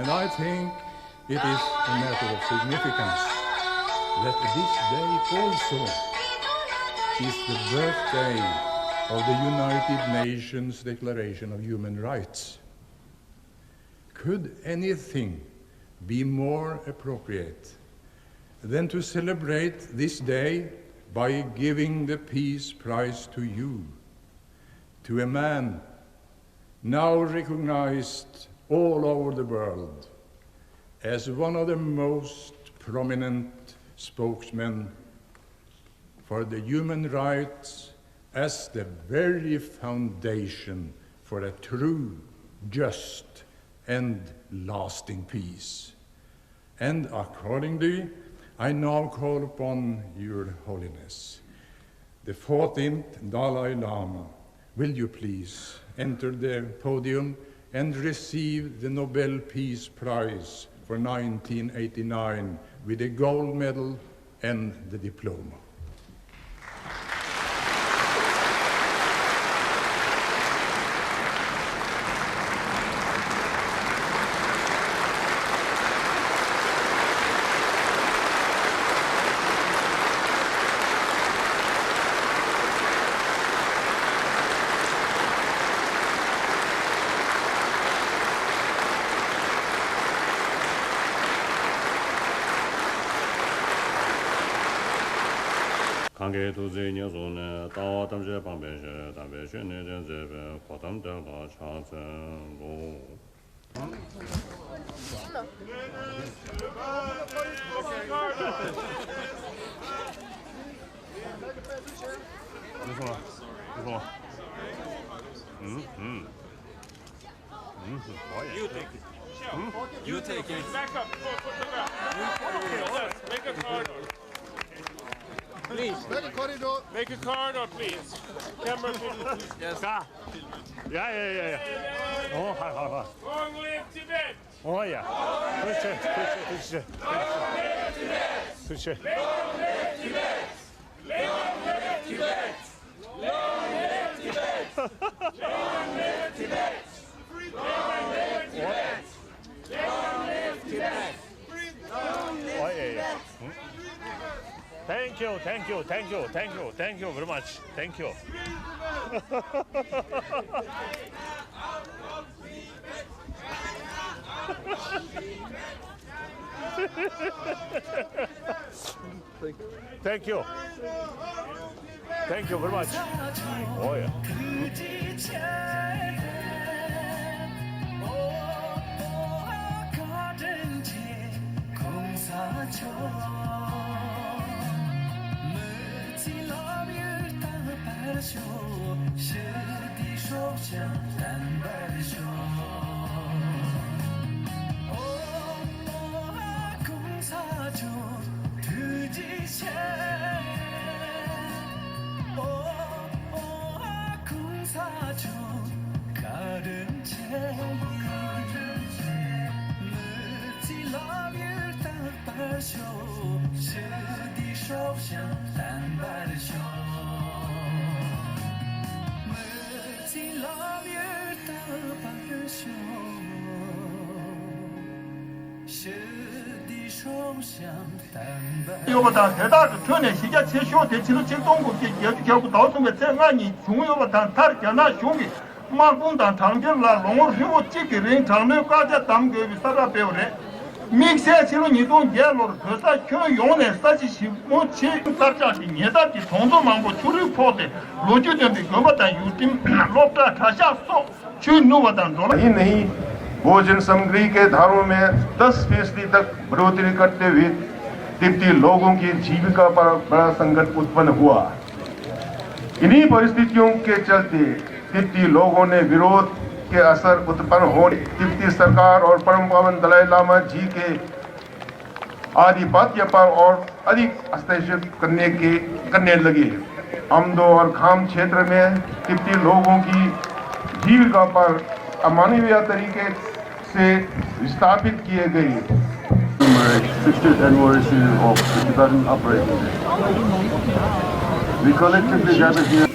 And I think it is a matter of significance that this day also is the birthday of the United Nations Declaration of Human Rights. Could anything be more appropriate than to celebrate this day by giving the Peace Prize to you, to a man now recognized all over the world as one of the most prominent spokesmen for the human rights as the very foundation for a true, just, and lasting peace. And accordingly, I now call upon Your Holiness, the 14th Dalai Lama. Will you please enter the podium and receive the Nobel Peace Prize for 1989 with a gold medal and the diploma. 관계 도저히 녀손에 다와 담제 방배시 담배시 내전제배 과담들과 차선로 You take it. You take it. Back up. Make a corridor. Please. Make a corridor. Make a corridor, please. Camera, please. Yes. Yeah. Oh, hi. Long live Tibet. Oh, yeah. 그렇지. Long live Tibet. 그렇지. Long live Tibet. Long live Tibet. Long live Tibet. Long live Tibet. Long live Tibet. Long live Tibet. Oh, yeah. Thank you very much. Thank you. Thank you. Thank you very much. Oh, yeah. 요거다 대다도 전에 시작 최쇼 대치로 진동국기 여기하고 나오면 제가니 중요하다 다르잖아 중이 마군단 당결라 롱을 휴고 찍기는 장면까지 담겨 비싸다 배우래 믹스에 지는 이동 예로를 그사 켜 용에 사지시 뭐치 답자기 예다기 동도망고 줄이 포대 로주된데 그거보다 유팀 롭다 다샤소 주노보다 놀아 ही नहीं भोजन सामग्री के धारों में 10% तक बढ़ोतरी करते हुए तिब्बती लोगों की जीविका पर बड़ा संकट उत्पन्न हुआ। इन्हीं परिस्थितियों के चलते तिब्बती लोगों ने विरोध के असर उत्पन्न होने तिब्बती सरकार और परम पावन दलाई लामा जी के आधिपत्य पर और अधिक हस्तक्षेप करने लगे। अमदो और खाम क्षेत्र में तिब्बती लोगों की जीविका पर अमानवीय तरीके से विस्थापित किए गए। 60th anniversary of the Tibetan uprising. We collectively gather here.